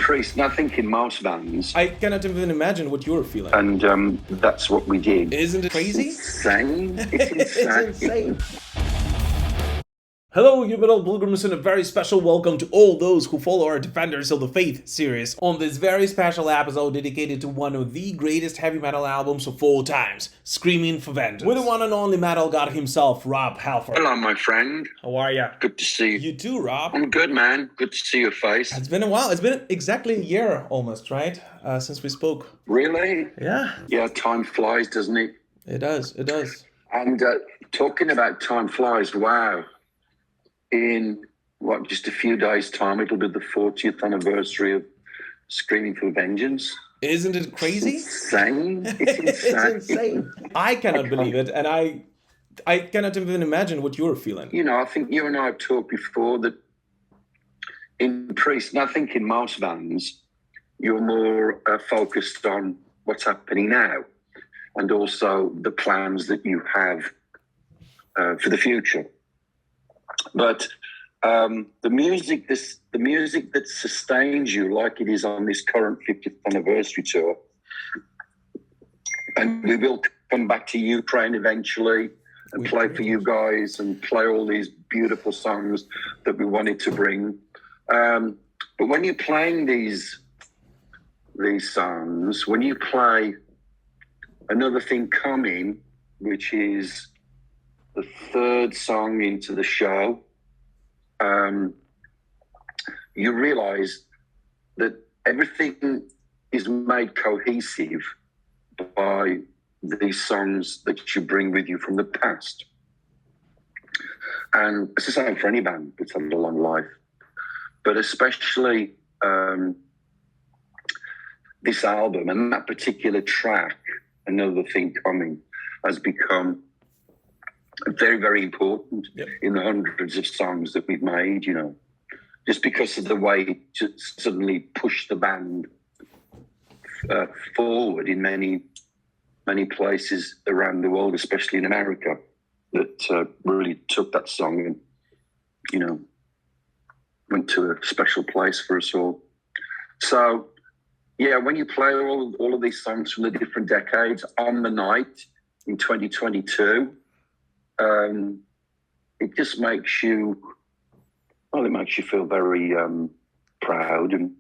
Priest, and I think in most bands. I cannot even imagine what you're feeling. And that's what we did. Isn't it crazy? Insane. It's insane. It's insane. Hello, you Metal Pilgrims, and a very special welcome to all those who follow our Defenders of the Faith series on this very special episode dedicated to one of the greatest heavy metal albums of all times, Screaming for Vengeance, with the one and only metal god himself, Rob Halford. Hello, my friend. How are ya? Good to see you. You too, Rob. I'm good, man. Good to see your face. It's been a while. It's been exactly a year almost, right? Since we spoke. Really? Yeah. Yeah, time flies, doesn't it? It does. It does. And talking about time flies, wow. In, just a few days' time, it'll be the 40th anniversary of Screaming for Vengeance. Isn't it crazy? It's insane. It's insane. It's insane. I cannot believe it, and I cannot even imagine what you're feeling. You know, I think you and I have talked before that in Priest, and I think in most bands, you're more focused on what's happening now and also the plans that you have for the future. But the music that sustains you, like it is on this current 50th anniversary tour, and we will come back to Ukraine eventually and play for you guys and play all these beautiful songs that we wanted to bring. But when you're playing these songs, when you play another thing, Comin, which is the third song into the show, you realize that everything is made cohesive by these songs that you bring with you from the past. And it's the same for any band that's had a long life, but especially this album and that particular track, Another Thing Coming, has become very, very important in the hundreds of songs that we've made, you know, just because of the way to suddenly push the band forward in many, many places around the world, especially in America, that really took that song and, you know, went to a special place for us all. So, yeah, when you play all of these songs from the different decades on the night in 2022, it just makes you feel very proud and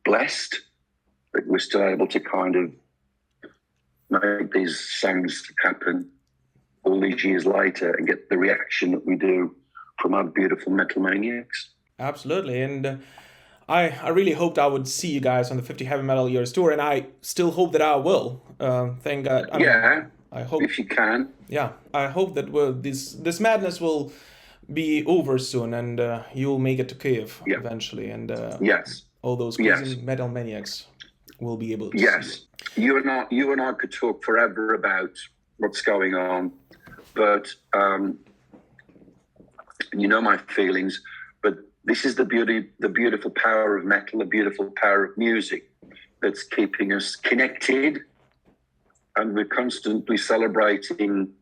blessed that we're still able to kind of make these songs happen all these years later and get the reaction that we do from our beautiful metal maniacs. Absolutely, and I really hoped I would see you guys on the 50 Heavy Metal Years tour, and I still hope that I will. Thank God. I hope, if you can. Yeah, I hope that this madness will be over soon, and you'll make it to Kiev eventually, and yes, all those crazy metal maniacs will be able to see it. You and I could talk forever about what's going on, but you know my feelings. But this is the beautiful power of metal, the beautiful power of music that's keeping us connected. And we're constantly celebrating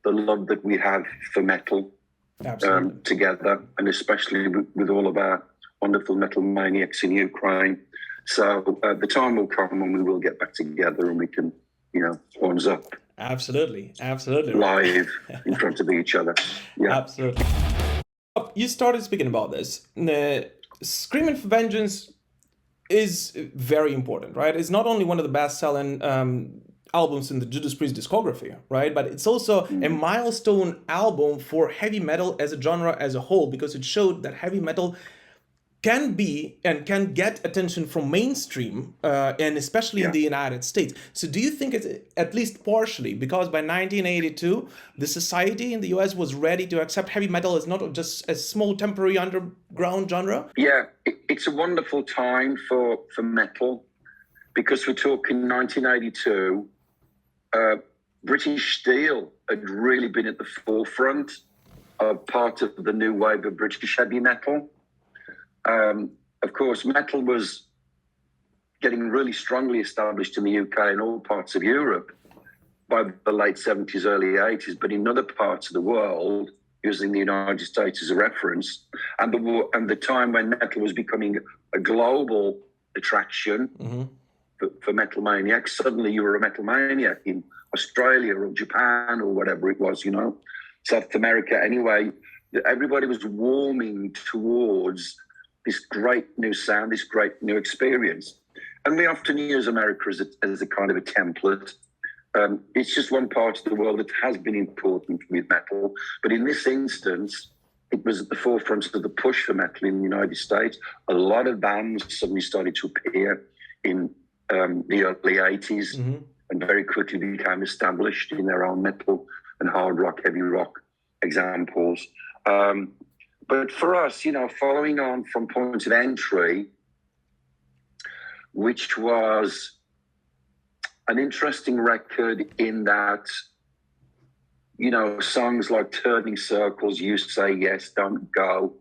the love that we have for metal together, and especially with all of our wonderful metal maniacs in Ukraine. So the time will come when we will get back together and we can, you know, horns up. Absolutely. Live in front of each other. Yeah. Absolutely. You started speaking about this. Screaming for Vengeance is very important, right? It's not only one of the best-selling albums in the Judas Priest discography, right? But it's also a milestone album for heavy metal as a genre as a whole, because it showed that heavy metal can be and can get attention from mainstream, and especially in the United States. So do you think it's at least partially, because by 1982, the society in the US was ready to accept heavy metal as not just a small temporary underground genre? Yeah, it's a wonderful time for metal, because we're talking 1982, British Steel had really been at the forefront of part of the new wave of British heavy metal. Of course, metal was getting really strongly established in the UK and all parts of Europe by the late 70s, early 80s, but in other parts of the world, using the United States as a reference, and the time when metal was becoming a global attraction for metal maniacs. Suddenly you were a metal maniac in Australia or Japan or whatever it was, you know, South America. Anyway, everybody was warming towards this great new sound, this great new experience. And we often use America as a kind of a template. It's just one part of the world that has been important with metal. But in this instance, it was at the forefront of the push for metal in the United States. A lot of bands suddenly started to appear in the early 80s and very quickly became established in their own metal and hard rock, heavy rock examples. But for us, you know, following on from Point of Entry, which was an interesting record in that, you know, songs like Turning Circles, You Say Yes, Don't Go,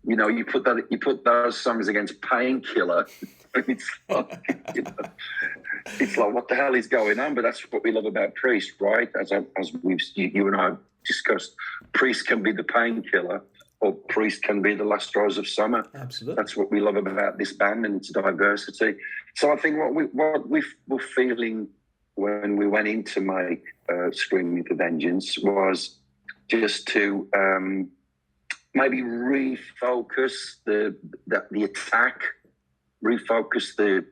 you know, you put those songs against Painkiller, it's like, you know, it's like, what the hell is going on? But that's what we love about Priest, right? As you and I discussed, Priest can be the painkiller, or Priest can be the last rose of summer. Absolutely. That's what we love about this band and its diversity. So I think what we were feeling when we went in to make Screaming for Vengeance was just to maybe refocus the attack, refocus the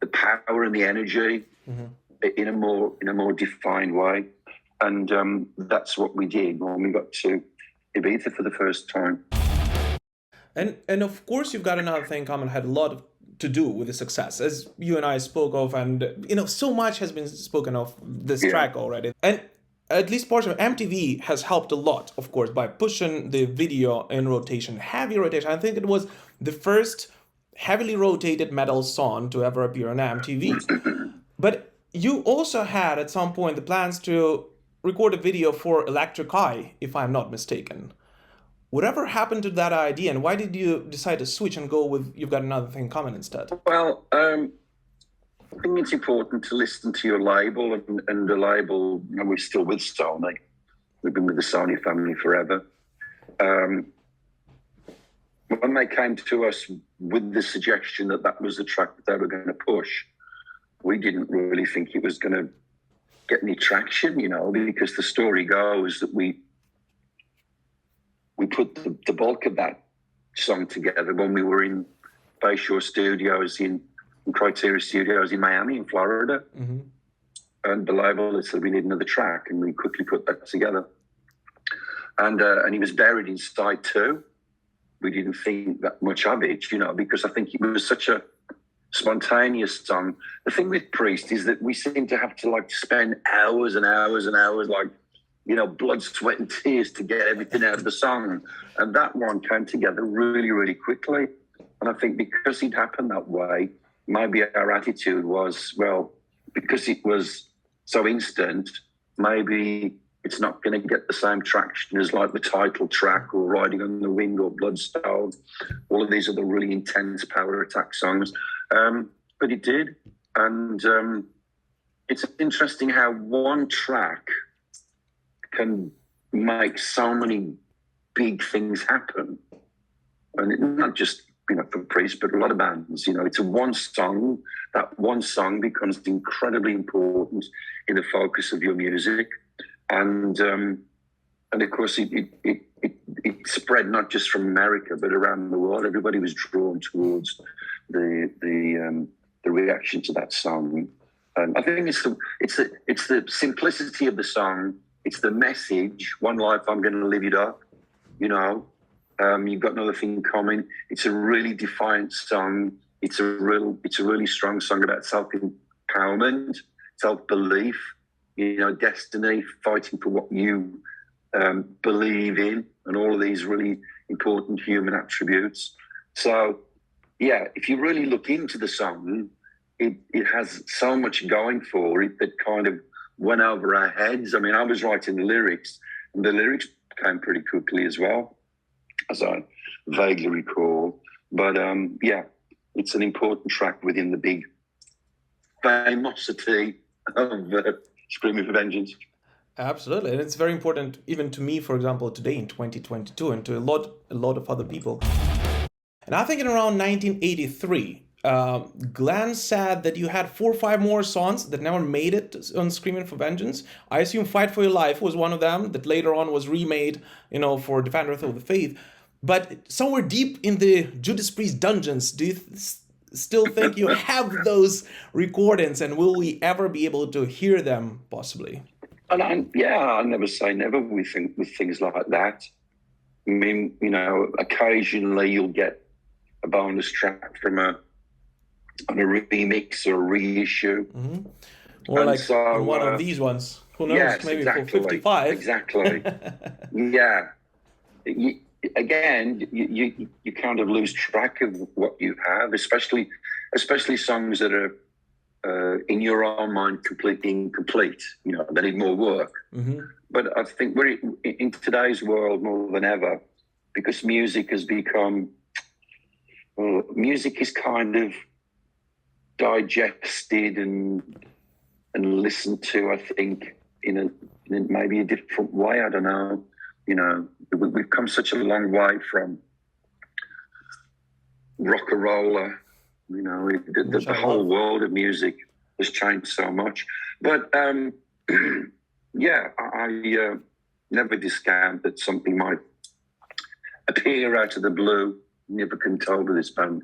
power and the energy in a more defined way. And that's what we did when we got to Ibiza for the first time. And of course, you've got another thing. Comin had a lot to do with the success, as you and I spoke of, and you know, so much has been spoken of this track already. And at least portion of MTV has helped a lot, of course, by pushing the video in rotation, heavy rotation. I think it was the first heavily rotated metal song to ever appear on MTV. But you also had at some point the plans to record a video for Electric Eye, if I'm not mistaken. Whatever happened to that idea, and why did you decide to switch and go with You've Got Another Thing Coming instead? Well, I think it's important to listen to your label, and the label, you know, we're still with Sony. We've been with the Sony family forever. When they came to us with the suggestion that was the track that they were going to push, we didn't really think it was going to get any traction, you know, because the story goes that we put the bulk of that song together when we were in Bayshore Studios, in Criteria Studios in Miami, in Florida. And the label said we need another track, and we quickly put that together. And he was buried in side 2. We didn't think that much of it, you know, because I think it was such a spontaneous song. The thing with Priest is that we seem to have to spend hours and hours and hours, you know, blood, sweat and tears to get everything out of the song. And that one came together really, really quickly. And I think because it happened that way, maybe our attitude was, well, because it was so instant, maybe it's not going to get the same traction as like the title track or Riding on the Wind or Bloodstone. All of these are the really intense power attack songs. But it did. And it's interesting how one track can make so many big things happen. And not just, you know, for Priest, but a lot of bands, you know, it's one song. That one song becomes incredibly important in the focus of your music. And of course, it spread not just from America, but around the world. Everybody was drawn towards the reaction to that song. And I think it's the simplicity of the song. It's the message. One life, I'm going to live it up. You know, You've Got Another Thing Coming. It's a really defiant song. It's a really strong song about self-empowerment, self-belief. You know, destiny, fighting for what you believe in, and all of these really important human attributes. So, yeah, if you really look into the song, it has so much going for it that kind of went over our heads. I mean, I was writing the lyrics, and the lyrics came pretty quickly as well, as I vaguely recall. But, yeah, it's an important track within the big famosity of Screaming for Vengeance. Absolutely, and it's very important even to me, for example, today in 2022, and to a lot of other people. And I think in around 1983, Glenn said that you had 4 or 5 more songs that never made it on Screaming for Vengeance. I assume Fight for Your Life was one of them that later on was remade, for Defenders of the Faith. But somewhere deep in the Judas Priest dungeons, do you still think you have those recordings, and will we ever be able to hear them possibly? And I never say never with things like that. I mean, occasionally you'll get a bonus track from a remix or a reissue. Mm-hmm. Or like one of these ones. Who knows? Yes, maybe exactly, for 55. Exactly. Yeah. You kind of lose track of what you have, especially songs that are in your own mind completely incomplete. They need more work. Mm-hmm. But I think we're in today's world more than ever, because music has become. Music is kind of digested and listened to, I think, in maybe a different way. I don't know. We've come such a long way from rock and roller. The whole world of music has changed so much. But I never discount that something might appear out of the blue. Never can tell with this band.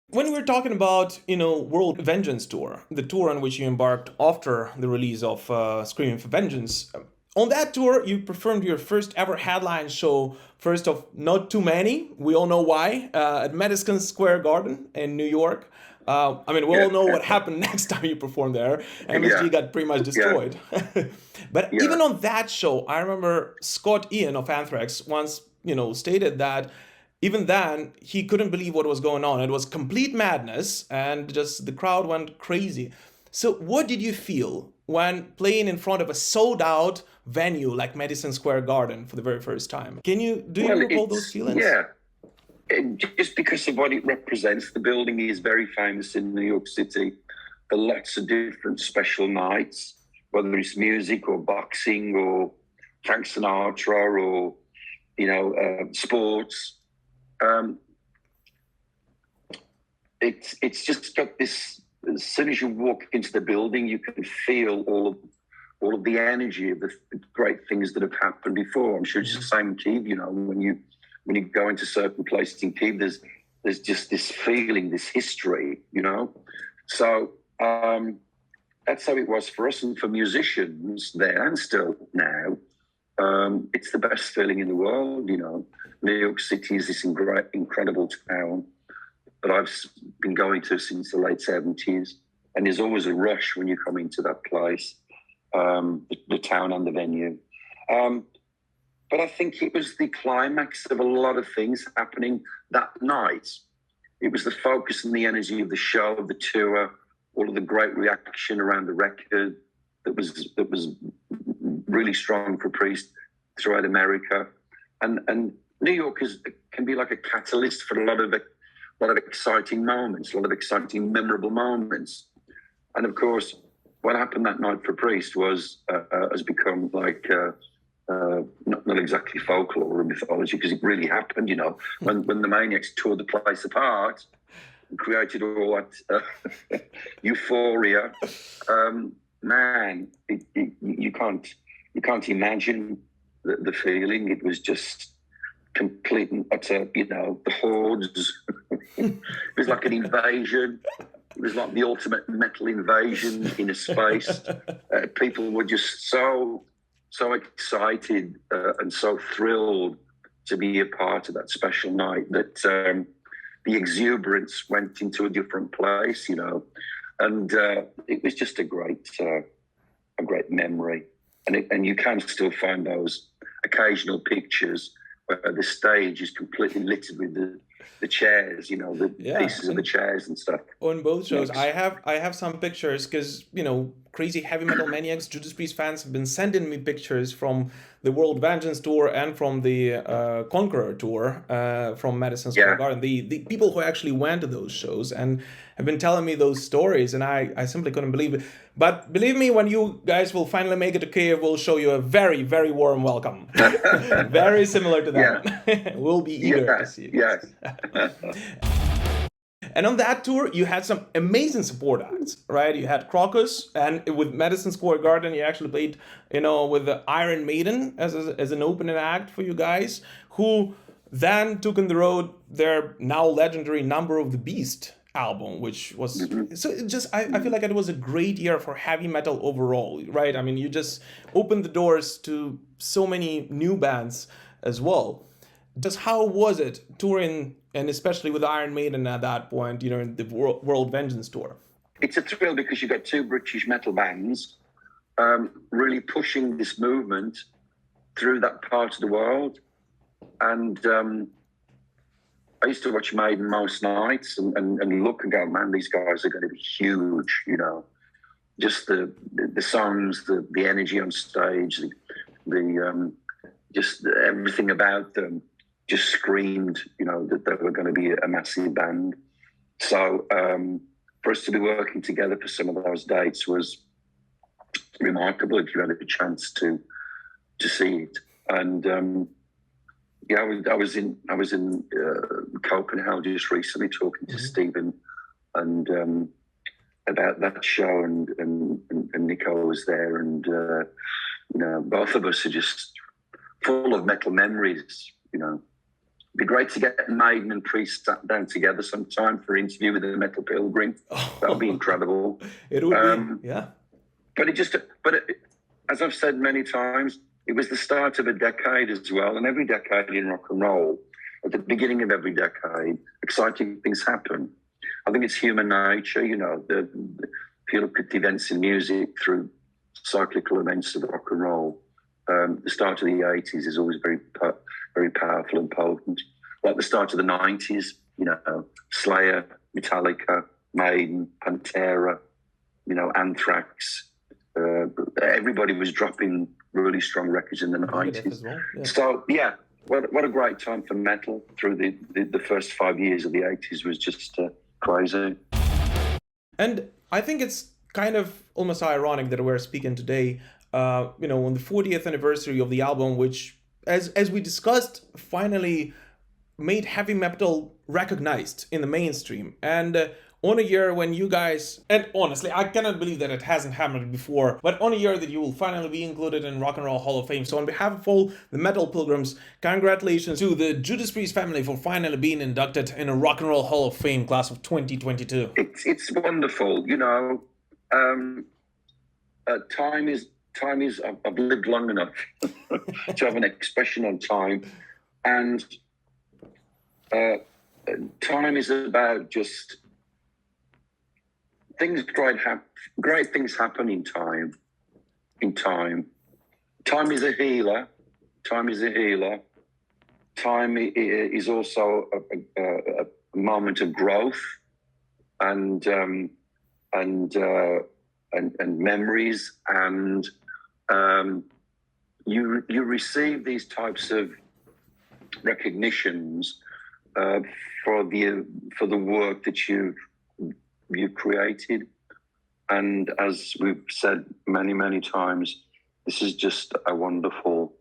When we're talking about, World Vengeance Tour, the tour on which you embarked after the release of Screaming for Vengeance, on that tour, you performed your first ever headline show, first of not too many, we all know why, at Madison Square Garden in New York. We all know what happened next time you performed there. MSG got pretty much destroyed. But even on that show, I remember Scott Ian of Anthrax once, stated that even then, he couldn't believe what was going on. It was complete madness, and just the crowd went crazy. So what did you feel when playing in front of a sold-out venue like Madison Square Garden for the very first time? Do you recall those feelings? Yeah. Just because of what it represents, the building is very famous in New York City for lots of different special nights, whether it's music or boxing or Frank Sinatra or, sports. It's just got this. As soon as you walk into the building, you can feel all of the energy of the great things that have happened before. I'm sure it's the same in Kyiv. When you go into certain places in Kyiv, there's just this feeling, this history. So that's how it was for us, and for musicians there, and still now. It's the best feeling in the world. New York City is this incredible town that I've been going to since the late 70s. And there's always a rush when you come into that place, the town and the venue. But I think it was the climax of a lot of things happening that night. It was the focus and the energy of the show, of the tour, all of the great reaction around the record that was really strong for Priest throughout America. And New York can be like a catalyst for a lot of exciting moments, a lot of exciting, memorable moments. And of course, what happened that night for Priest has become like not exactly folklore or mythology, because it really happened. When the Maniacs tore the place apart and created all that euphoria. Man, you can't imagine the feeling. It was just complete and utter, the hordes. It was like an invasion. It was like the ultimate metal invasion in a space. People were just so excited and so thrilled to be a part of that special night that the exuberance went into a different place, and it was just a great memory. And you can still find those occasional pictures where the stage is completely littered with the chairs, the pieces of the chairs and stuff. On both shows, I have some pictures because, crazy heavy metal maniacs, Judas Priest fans have been sending me pictures from the World Vengeance Tour and from the Conqueror Tour from Madison Square Garden. The people who actually went to those shows and have been telling me those stories, and I simply couldn't believe it. But believe me, when you guys will finally make it to Kyiv, we'll show you a very, very warm welcome. Very similar to that. We'll be eager to see you. Yes. And on that tour, you had some amazing support acts, right? You had Crocus, and with Madison Square Garden, you actually played, with the Iron Maiden as an opening act for you guys, who then took on the road their now legendary Number of the Beast album, which was so it just I feel like it was a great year for heavy metal overall, right? I mean, you just opened the doors to so many new bands as well. Just how was it touring, and especially with Iron Maiden at that point, in the World Vengeance tour? It's a thrill because you've got two British metal bands really pushing this movement through that part of the world. And I used to watch Maiden most nights and look and go, man, these guys are going to be huge, Just the songs, the energy on stage, the just everything about them just screamed, that they were going to be a massive band. So for us to be working together for some of those dates was remarkable if you had a chance to see it. And I was in Copenhagen just recently talking to Stephen and about that show, and Nico was there, and both of us are just full of metal memories. It'd be great to get Maiden and Priest sat down together sometime for an interview with the Metal Pilgrim. That would be incredible. It would be, yeah. But as I've said many times, it was the start of a decade as well. And every decade in rock and roll, at the beginning of every decade, exciting things happen. I think it's human nature, if you look at the events in music through cyclical events of rock and roll, the start of the 80s is always very powerful and potent. Like the start of the 90s, Slayer, Metallica, Maiden, Pantera, Anthrax. Everybody was dropping really strong records in the 90s. Well. Yeah. So, what a great time for metal through the first 5 years of the 80s was just crazy. And I think it's kind of almost ironic that we're speaking today, on the 40th anniversary of the album, which, as we discussed, finally made heavy metal recognized in the mainstream. And on a year when you guys, and honestly, I cannot believe that it hasn't happened before, but on a year that you will finally be included in Rock and Roll Hall of Fame. So on behalf of all the Metal Pilgrims, congratulations to the Judas Priest family for finally being inducted in a Rock and Roll Hall of Fame class of 2022. It's wonderful, time is, I've lived long enough to have an expression on time. And time is about just great things happen in time. Time is a healer. Time is also a moment of growth and memories, and you receive these types of recognitions for the work that you created. And as we've said many times, this is just a wonderful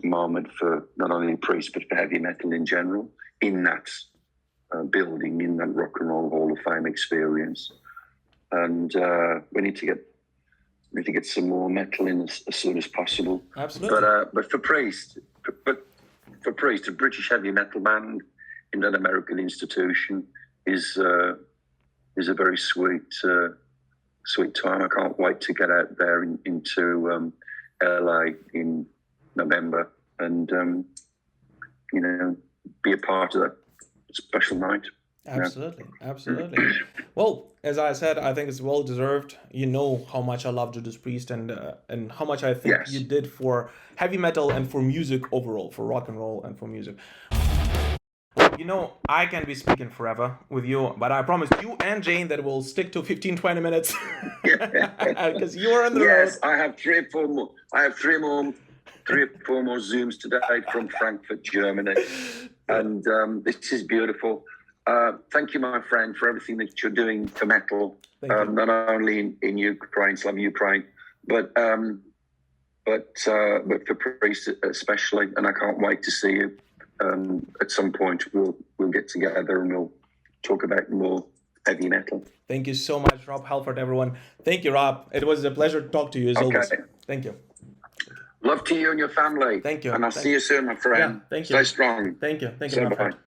moment for not only Priest but for heavy metal in general, in that building, in that Rock and Roll Hall of Fame experience. And we need to get some more metal in as soon as possible. Absolutely. But for Priest, a British heavy metal band in that American institution is a very sweet time. I can't wait to get out there into LA in November and be a part of that special night. Absolutely. Well, as I said, I think it's well deserved. You know how much I love Judas Priest and how much I think you did for heavy metal and for music overall, for rock and roll and for music. I can be speaking forever with you, but I promise you and Jane that we'll stick to 15-20 minutes because you're on the road. Yes, I have three or four more Zooms today from Frankfurt, Germany, and this is beautiful. Thank you, my friend, for everything that you're doing for metal, not only in Ukraine, Slav Ukraine, but for Priest especially. And I can't wait to see you at some point we'll get together and we'll talk about more heavy metal. Thank you so much, Rob Halford, everyone. Thank you, Rob. It was a pleasure to talk to you as always. Thank you. Love to you and your family. Thank you. And I'll see you soon, my friend. Yeah, thank you. Stay strong. Thank you. Thank you, my friend.